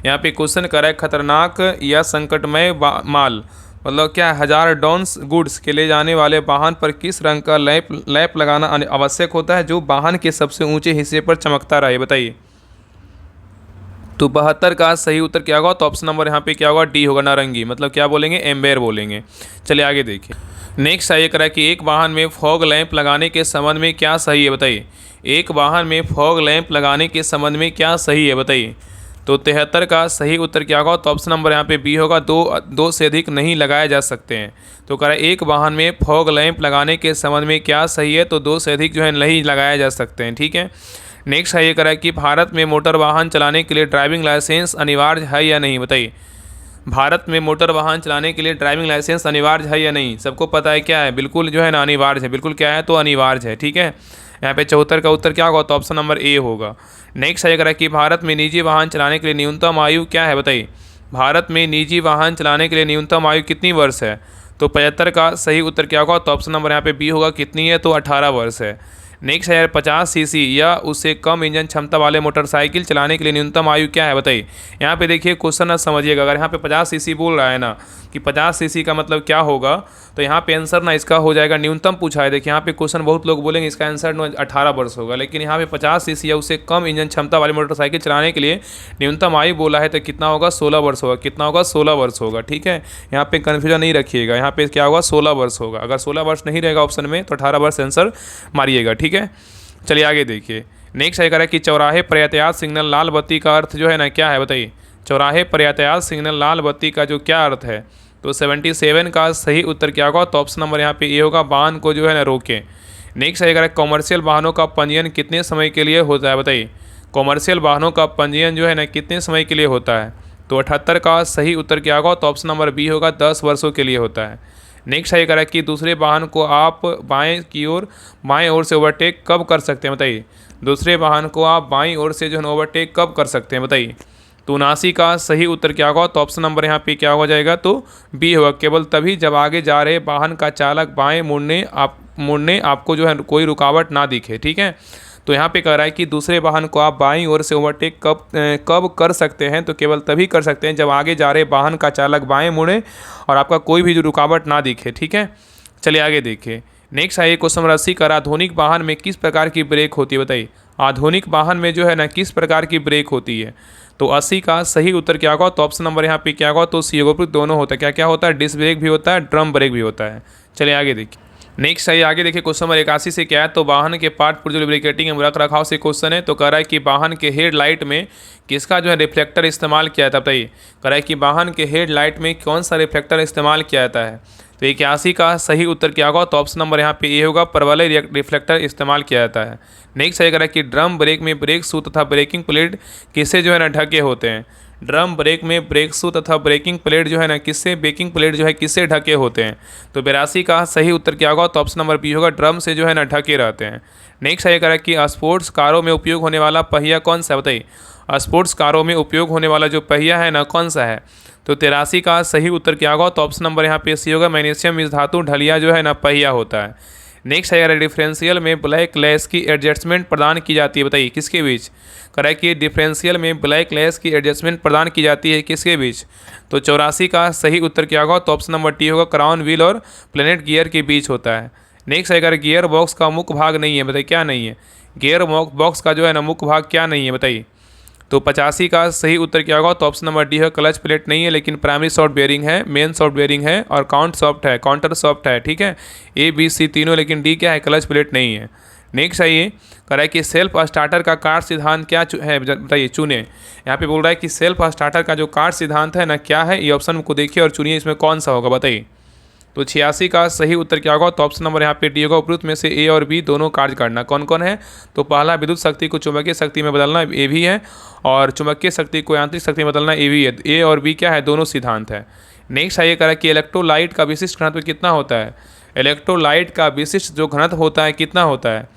यहाँ पे क्वेश्चन कर रहा है खतरनाक या संकटमय माल मतलब क्या है, 1000 टन्स गुड्स के ले जाने वाले वाहन पर किस रंग का लैंप लगाना आवश्यक होता है जो वाहन के सबसे ऊंचे हिस्से पर चमकता रहे, बताइए। तो 72 का सही उत्तर क्या होगा, तो ऑप्शन नंबर यहाँ पे क्या होगा, डी होगा, नारंगी। मतलब क्या बोलेंगे, एम्बेयर बोलेंगे। चलिए आगे देखिए। नेक्स्ट आइए करा कि एक वाहन में फॉग लैंप लगाने के संबंध में क्या सही है, बताइए। एक वाहन में फॉग लैंप लगाने के संबंध में क्या सही है, बताइए। तो 73 का सही उत्तर क्या होगा, तो ऑप्शन नंबर यहाँ पे बी होगा, दो से अधिक नहीं लगाए जा सकते हैं। तो कह रहा है एक वाहन में फॉग लैंप लगाने के संबंध में क्या सही है, तो 2 से अधिक जो है नहीं लगाए जा सकते हैं, ठीक है। नेक्स्ट है ये कह रहा है कि भारत में मोटर वाहन चलाने के लिए ड्राइविंग लाइसेंस अनिवार्य है या नहीं, बताइए। भारत में मोटर वाहन चलाने के लिए ड्राइविंग लाइसेंस अनिवार्य है या नहीं, सबको पता है क्या है, बिल्कुल जो है ना अनिवार्य है, बिल्कुल क्या है, तो अनिवार्य है, ठीक है। यहाँ पे 74 का उत्तर क्या होगा, तो ऑप्शन नंबर ए होगा। नेक्स्ट है कि भारत में निजी वाहन चलाने के लिए न्यूनतम आयु क्या है, बताइए। भारत में निजी वाहन चलाने के लिए न्यूनतम आयु कितनी वर्ष है, तो 75 का सही उत्तर क्या होगा, तो ऑप्शन नंबर यहाँ पे बी होगा, कितनी है, तो 18 वर्ष है। नेक्स्ट है 50 सीसी या उससे कम इंजन क्षमता वाले मोटरसाइकिल चलाने के लिए न्यूनतम आयु क्या है, बताइए। यहाँ पे देखिए क्वेश्चन ना समझिएगा, अगर यहाँ पे 50 सीसी बोल रहा है ना कि 50 सीसी का मतलब क्या होगा, तो यहाँ पे आंसर ना इसका हो जाएगा न्यूनतम पूछा है। देखिए यहाँ पे क्वेश्चन बहुत लोग बोलेंगे इसका आंसर 18 वर्ष होगा, लेकिन यहाँ पे 50 सीसी या उससे कम इंजन क्षमता वाली मोटरसाइकिल चलाने के लिए न्यूनतम आयु बोला है, तो कितना होगा, 16 वर्ष होगा। कितना होगा, 16 वर्ष होगा, ठीक है। यहाँ पे कन्फ्यूजन नहीं रखिएगा, यहाँ पे क्या होगा, 16 वर्ष होगा। अगर 16 वर्ष नहीं रहेगा ऑप्शन में तो 18 वर्ष आंसर मारिएगा, ठीक है। चलिए आगे देखिए। नेक्स्ट है कह रहा है कि चौराहे पर यातायात सिग्नल लाल बत्ती का अर्थ जो है ना क्या है, बताइए। चौराहे पर यातायात सिग्नल लाल बत्ती का जो क्या अर्थ है, तो 77 का सही उत्तर क्या होगा, तो ऑप्शन नंबर यहाँ पे ये होगा, वाहन को जो है ना रोके। नेक्स्ट है कह रहा है कॉमर्शियल वाहनों का पंजीयन कितने समय के लिए होता है, बताइए। कॉमर्शियल वाहनों का पंजीयन जो है ना कितने समय के लिए होता है, तो 78 का सही उत्तर क्या होगा, तो ऑप्शन नंबर बी होगा, 10 वर्षों के लिए होता है। नेक्स्ट है कह रहा है कि दूसरे वाहन को आप बाएं ओर से ओवरटेक कब कर सकते हैं, बताइए। दूसरे वाहन को आप बाईं ओर से जो है ओवरटेक कब कर सकते हैं, बताइए। तो 79 का सही उत्तर क्या होगा, तो ऑप्शन नंबर यहाँ पे क्या हो जाएगा, तो बी होगा, केवल तभी जब आगे जा रहे वाहन का चालक बाएं मुड़ने आपको जो है कोई रुकावट ना दिखे, ठीक है। तो यहाँ पे कह रहा है कि दूसरे वाहन को आप बाईं ओर से ओवरटेक कब कर सकते हैं, तो केवल तभी कर सकते हैं जब आगे जा रहे वाहन का चालक बाएं मुड़े और आपका कोई भी जो रुकावट ना दिखे, ठीक है। चलिए आगे देखिए। नेक्स्ट है क्वेश्चन नंबर 80 का, आधुनिक वाहन में किस प्रकार की ब्रेक होती है, बताइए। आधुनिक वाहन में जो है ना किस प्रकार की ब्रेक होती है, तो 80 का सही उत्तर क्या होगा, तो ऑप्शन नंबर यहाँ पे क्या होगा, तो सी होगा, दोनों होता है। क्या क्या होता है, डिस्क ब्रेक भी होता है, ड्रम ब्रेक भी होता है। चलिए आगे देखिए। नेक्स्ट है आगे देखिए क्वेश्चन नंबर 81 से क्या है, तो वाहन के पार्ट पुर्जे लुब्रिकेटिंग एवं रख रखाव से क्वेश्चन है। तो कह रहा है कि वाहन के हेडलाइट में किसका जो है रिफ्लेक्टर इस्तेमाल किया जाता है, बताइए। कह रहा है कि वाहन के हेडलाइट में कौन सा रिफ्लेक्टर इस्तेमाल किया जाता है, तो 81 का सही उत्तर क्या होगा, तो ऑप्शन नंबर यहाँ पे ए होगा, परवलय रिफ्लेक्टर इस्तेमाल किया जाता है। नेक्स्ट है कह रहा है कि ड्रम ब्रेक में ब्रेक शू तथा ब्रेकिंग प्लेट किससे जो है ना ढके होते हैं। ड्रम ब्रेक में ब्रेक शू तथा ब्रेकिंग प्लेट जो है ना किससे, बेकिंग प्लेट जो है किससे ढके होते हैं, तो 82 का सही उत्तर क्या होगा, तो ऑप्शन नंबर बी होगा, ड्रम से जो है ना ढके रहते हैं। नेक्स्ट है कह रहा है कि स्पोर्ट्स कारों में उपयोग होने वाला पहिया कौन सा है, बताइए। स्पोर्ट्स कारों में उपयोग होने वाला जो पहिया है ना कौन सा है, तो 83 का सही उत्तर क्या होगा, तो ऑप्शन नंबर यहाँ पे सी होगा, मैग्नीशियम इस धातु ढलिया जो है ना पहिया होता है। नेक्स्ट है डिफरेंशियल में ब्लैक लेस की एडजस्टमेंट प्रदान की जाती है, बताइए किसके बीच। कह रहा है कि डिफरेंशियल में ब्लैक लेस की एडजस्टमेंट प्रदान की जाती है किसके बीच, तो 84 का सही उत्तर क्या होगा, तो ऑप्शन नंबर टी होगा, क्राउन व्हील और प्लेनेट गियर के बीच होता है। नेक्स्ट है अगर गियर बॉक्स का मुख्य भाग नहीं है, बताइए क्या नहीं है। गियर बॉक्स का जो है ना मुख्य भाग क्या नहीं है, बताइए। तो 85 का सही उत्तर क्या होगा, तो ऑप्शन नंबर डी है, क्लच प्लेट नहीं है, लेकिन प्राइमरी सॉफ्ट बेयरिंग है, मेन सॉफ्ट बेयरिंग है और काउंटर सॉफ्ट है, ठीक है। ए बी सी तीनों, लेकिन डी क्या है, क्लच प्लेट नहीं है। नेक्स्ट है ये कह रहा है कि सेल्फ स्टार्टर का कार्य सिद्धांत क्या है, बताइए चुने। यहाँ पे बोल रहा है कि सेल्फ स्टार्टर का जो कार्य सिद्धांत है ना क्या है, ये ऑप्शन को देखिए और चुनिए इसमें कौन सा होगा, बताइए। तो 86 का सही उत्तर क्या होगा, तो ऑप्शन नंबर यहाँ पे डी होगा, उपरोक्त में से ए और बी दोनों कार्य करना। कौन कौन है, तो पहला विद्युत शक्ति को चुंबकीय शक्ति में बदलना, ए भी है, और चुंबकीय शक्ति को यांत्रिक शक्ति में बदलना, ए भी है। ए और बी क्या है, दोनों सिद्धांत है। नेक्स्ट है ये कह रहा है कि इलेक्ट्रोलाइट का विशिष्ट घनत्व कितना होता है। इलेक्ट्रोलाइट का विशिष्ट जो घनत्व होता है कितना होता है,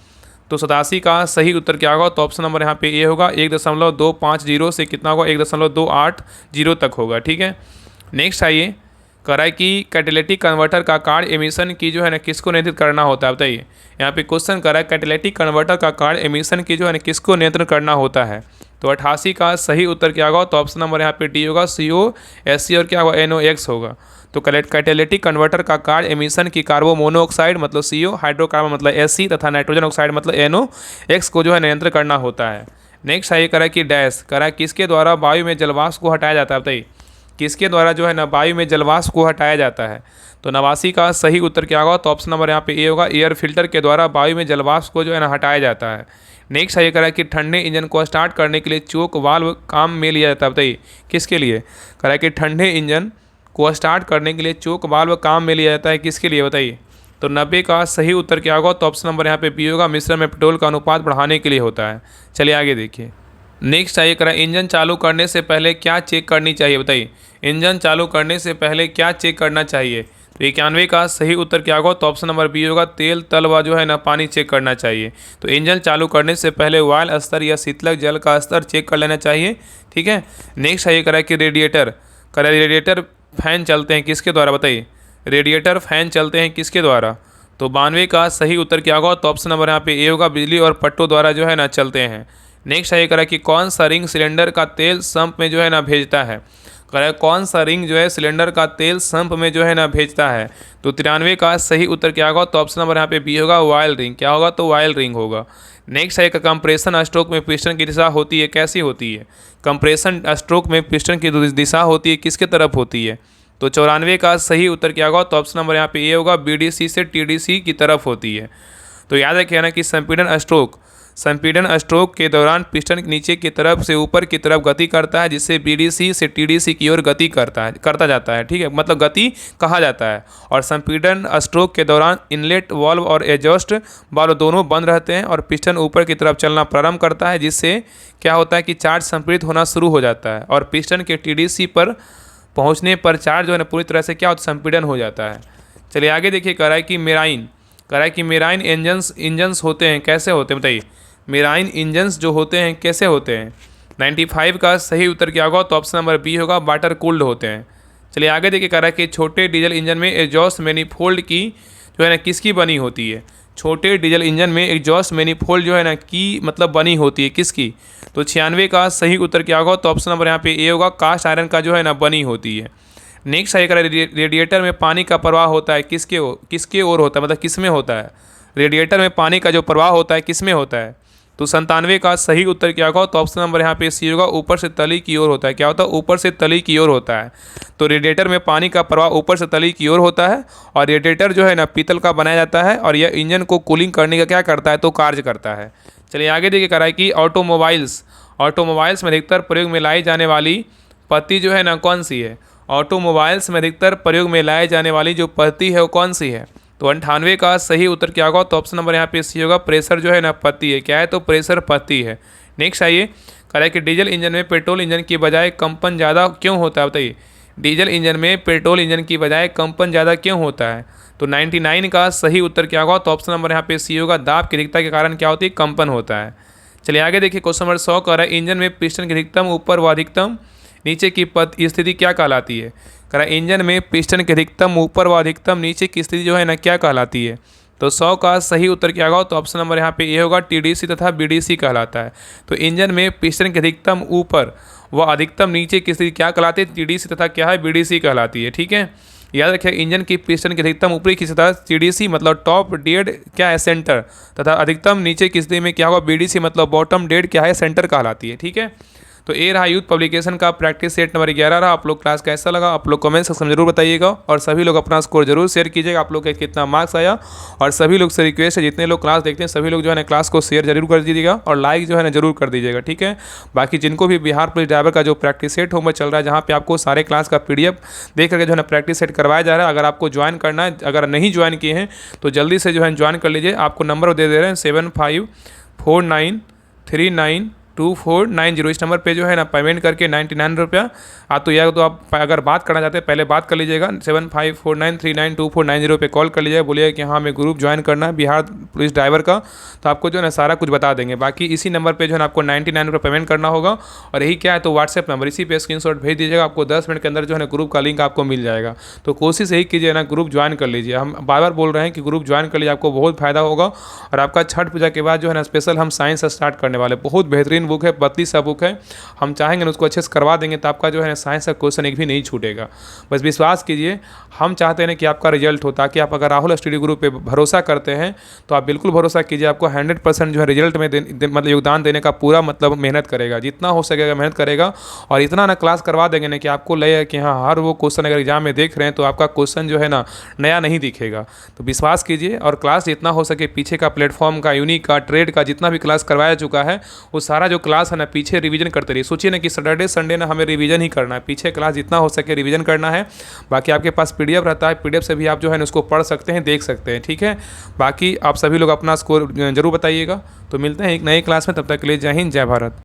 तो 87 का सही उत्तर क्या होगा, तो ऑप्शन नंबर यहाँ पे ए होगा, 1.250 से कितना होगा, 1.280 तक होगा, ठीक है। नेक्स्ट है ये कह रहा है कि कैटेलिटिक कन्वर्टर का कार्य एमिशन की जो है ना किसको नियंत्रित करना होता है, बताइए। यहाँ पे क्वेश्चन कर रहा है कैटेलिटिक कन्वर्टर का कार्य एमिशन की जो है ना किसको नियंत्रण करना होता है, तो 88 का सही उत्तर क्या होगा, तो ऑप्शन नंबर यहाँ पे डी होगा, COSC और क्या होगा, NOx होगा। तो कैटालिटिक कन्वर्टर का कार्य एमिशन की कार्बो मोनोऑक्साइड मतलब CO, हाइड्रोकार्बन मतलब SC तथा नाइट्रोजन ऑक्साइड मतलब NOx को जो है नियंत्रण करना होता है। नेक्स्ट आइए करा कि डैश करा किसके द्वारा वायु में जलवाष्प को हटाया जाता है, बताइए किसके द्वारा जो है ना वायु में जलवाष्प को हटाया जाता है। तो 89 का सही उत्तर क्या होगा, तो ऑप्शन नंबर यहाँ पे ए होगा, एयर फिल्टर के द्वारा वायु में जलवाष्प को जो है ना हटाया जाता है। नेक्स्ट आइए करा कि ठंडे इंजन को स्टार्ट करने के लिए चोक वाल्व काम में लिया जाता है, बताइए किसके लिए। करा कि ठंडे इंजन को स्टार्ट करने के लिए चोक वाल्व काम में लिया जाता है, किसके लिए बताइए। तो 90 का सही उत्तर क्या होगा, तो ऑप्शन नंबर यहाँ पे बी होगा, मिश्रण में पेट्रोल का अनुपात बढ़ाने के लिए होता है। चलिए आगे देखिए। नेक्स्ट आइए करा इंजन चालू करने से पहले क्या चेक करनी चाहिए, बताइए इंजन चालू करने से पहले क्या चेक करना चाहिए। तो 91 का सही उत्तर क्या होगा, तो ऑप्शन नंबर बी होगा, तेल तल व जो है ना पानी चेक करना चाहिए। तो इंजन चालू करने से पहले वायु स्तर या शीतलक जल का स्तर चेक कर लेना चाहिए, ठीक है। नेक्स्ट आइए करा कि रेडिएटर फैन चलते हैं किसके द्वारा, बताइए रेडिएटर फैन चलते हैं किसके द्वारा। तो 92 का सही उत्तर क्या होगा, तो ऑप्शन नंबर यहाँ पे ए होगा, बिजली और पट्टों द्वारा जो है ना चलते हैं। नेक्स्ट आइए करा कि कौन सा रिंग सिलेंडर का तेल संप में जो है ना भेजता है, करा कौन सा रिंग जो है सिलेंडर का तेल संप में जो है ना भेजता है। तो 93 का सही उत्तर क्या होगा, तो ऑप्शन नंबर यहाँ पे बी होगा, वायल रिंग। क्या होगा, तो वायल रिंग होगा। नेक्स्ट है कंप्रेशन स्ट्रोक में पिस्टन की दिशा होती है, कैसी होती है। कंप्रेशन स्ट्रोक में पिस्टन की दिशा होती है किसके तरफ होती है। तो 94 का सही उत्तर क्या होगा, तो ऑप्शन नंबर यहाँ पे ए होगा, BDC से TDC की तरफ होती है। तो याद रखिए ना कि संपीड़न स्ट्रोक के दौरान पिस्टन नीचे की तरफ से ऊपर की तरफ गति करता है, जिससे BDC से TDC की ओर गति करता जाता है, ठीक है, मतलब गति कहा जाता है। और संपीड़न स्ट्रोक के दौरान इनलेट वाल्व और एग्जॉस्ट वाल्व दोनों बंद रहते हैं और पिस्टन ऊपर की तरफ चलना प्रारंभ करता है, जिससे क्या होता है कि चार्ज संपीड़ित होना शुरू हो जाता है और पिस्टन के TDC पर पहुंचने पर चार्ज जो है ना पूरी तरह से क्या होता है, संपीड़न हो जाता है। चलिए आगे देखिए, करा है कि मेराइन इंजन्स होते हैं, कैसे होते हैं बताइए। मेराइन इंजन्स जो होते हैं कैसे होते हैं। 95 का सही उत्तर क्या होगा, तो ऑप्शन नंबर बी होगा, वाटर कूल्ड होते हैं। चलिए आगे देखिए, करा है कि छोटे डीजल इंजन में एग्जॉस्ट मैनिफोल्ड की जो है ना किसकी बनी होती है। छोटे डीजल इंजन में एग्जॉस्ट मैनिफोल्ड जो है ना की मतलब बनी होती है किसकी। तो 96 का सही उत्तर क्या होगा, तो ऑप्शन नंबर यहाँ पे ए होगा, कास्ट आयरन का जो है ना बनी होती है। नेक्स्ट आइए, रेडिएटर में पानी का प्रवाह होता है किसके ओर होता है, मतलब किस में होता है। रेडिएटर में पानी का जो प्रवाह होता है किस में होता है। तो 97 का सही उत्तर क्या होगा, तो ऑप्शन नंबर यहाँ पे सी होगा, ऊपर से तली की ओर होता है। क्या होता है, ऊपर से तली की ओर होता है। तो रेडिएटर में पानी का प्रवाह ऊपर से तली की ओर होता है और रेडिएटर जो है ना पीतल का बनाया जाता है और यह इंजन को कूलिंग करने का क्या करता है, तो कार्य करता है। चलिए आगे देखिए, करा है कि ऑटोमोबाइल्स में अधिकतर प्रयोग में लाई जाने वाली पत्ती जो है ना कौन सी है। ऑटोमोबाइल्स में अधिकतर प्रयोग में लाए जाने वाली जो पत्ती है वो कौन सी है। तो 98 का सही उत्तर क्या होगा, तो ऑप्शन नंबर यहाँ पे सी होगा, प्रेशर जो है ना पत्ती है। क्या है, तो प्रेशर पत्ती है। नेक्स्ट आइए, कह रहा है कि डीजल इंजन में पेट्रोल इंजन की बजाय कंपन ज़्यादा क्यों होता है, बताइए डीजल इंजन में पेट्रोल इंजन की बजाय कंपन ज़्यादा क्यों होता है। तो 99 का सही उत्तर क्या होगा, तो ऑप्शन नंबर यहाँ पे सी होगा, दाब की अधिकता के कारण क्या होती है, कंपन होता है। चलिए आगे देखिए, क्वेश्चन नंबर 100 कह रहा है इंजन में पिस्टन की अधिकतम ऊपर व अधिकतम नीचे की स्थिति क्या कहलाती है। कह रहा है इंजन में पिस्टन की अधिकतम ऊपर व अधिकतम नीचे की स्थिति जो है ना क्या कहलाती है। तो 100 का सही उत्तर क्या होगा, तो ऑप्शन नंबर यहाँ पे ये होगा, TDC तथा BDC कहलाता है। तो इंजन में पिस्टन की अधिकतम ऊपर व अधिकतम नीचे की स्थिति क्या कहलाती है, TDC तथा क्या है, BDC कहलाती है। ठीक है, याद रखिए इंजन की पिस्टन की अधिकतम ऊपरी की सतह TDC मतलब टॉप डेड क्या है, सेंटर, तथा अधिकतम नीचे की स्थिति में क्या होगा, BDC मतलब बॉटम डेड क्या है, सेंटर कहलाती है। ठीक है, तो ये रहा यूथ पब्लिकेशन का प्रैक्टिस सेट नंबर 11 रहा। आप लोग क्लास कैसा लगा आप लोग कमेंट सेक्शन में जरूर बताइएगा और सभी लोग अपना स्कोर जरूर शेयर कीजिएगा, आप लोग का कितना मार्क्स आया। और सभी लोग से रिक्वेस्ट है, जितने लोग क्लास देखते हैं सभी लोग जो है ना क्लास को शेयर जरूर कर दीजिएगा और लाइक जो है ना जरूर कर दीजिएगा। ठीक है, बाकी जिनको भी बिहार पुलिस ड्राइवर का जो प्रैक्टिस सेट होमवर्क चल रहा है, जहाँ पे आपको सारे क्लास का PDF देख करके जो है ना प्रैक्टिस सेट करवाया जा रहा है, अगर आपको ज्वाइन करना है, अगर नहीं ज्वाइन किए हैं तो जल्दी से जो है ज्वाइन कर लीजिए। आपको नंबर दे रहे हैं 7549392490। इस नंबर पे जो है ना पेमेंट करके 99 रुपया तो या तो आप अगर बात करना चाहते हैं पहले बात कर लीजिएगा, 7549392490 पे कॉल कर लीजिएगा, बोलिएगा कि हाँ हमें ग्रुप ज्वाइन करना है बिहार पुलिस ड्राइवर का, तो आपको जो है ना सारा कुछ बता देंगे। बाकी इसी नंबर पे जो है ना आपको 99 रुपये पेमेंट करना होगा और यही क्या है तो व्हाट्सएप नंबर, इसी पे स्क्रीनशॉट भेज दीजिएगा, आपको 10 मिनट के अंदर जो है ना ग्रुप का लिंक आपको मिल जाएगा। तो कोशिश यही कीजिए ना ग्रुप ज्वाइन कर लीजिए, हम बार बार बोल रहे हैं कि ग्रुप ज्वाइन कर लीजिए, आपको बहुत फायदा होगा। और आपका छठ पूजा के बाद जो है ना स्पेशल हम साइंस स्टार्ट करने वाले, बहुत बेहतरीन बेहतरीन बुक है, पतली सा बुक है, हम चाहेंगे उसको अच्छे से करवा देंगे तो आपका जो है साइंस का क्वेश्चन एक भी नहीं छूटेगा। बस विश्वास कीजिए, हम चाहते हैं कि आपका रिजल्ट हो, ताकि आप अगर राहुल स्टडी गुरु पे भरोसा करते हैं तो आप बिल्कुल भरोसा कीजिए, आपको 100% जो है रिजल्ट में मतलब योगदान देने का पूरा मतलब मेहनत करेगा, जितना हो सकेगा मेहनत करेगा, और इतना ना क्लास करवा देंगे ना कि आपको लगेगा कि हाँ हर वो क्वेश्चन अगर एग्जाम में देख रहे हैं तो आपका क्वेश्चन जो है ना नया नहीं दिखेगा। तो विश्वास कीजिए, और क्लास जितना हो सके पीछे का प्लेटफॉर्म का, यूनिक का, ट्रेड का जितना भी क्लास करवाया चुका है वो सारा जो क्लास है ना पीछे रिवीजन करते रहिए। सोचिए ना कि सैटरडे संडे ना हमें रिवीजन ही करना है, पीछे क्लास जितना हो सके रिवीजन करना है। बाकी आपके पास पीडीएफ रहता है, पीडीएफ से भी आप जो है ना उसको पढ़ सकते हैं, देख सकते हैं, ठीक है। बाकी आप सभी लोग अपना स्कोर जरूर बताइएगा। तो मिलते हैं एक नई क्लास में, तब तक के लिए जय हिंद, जय भारत।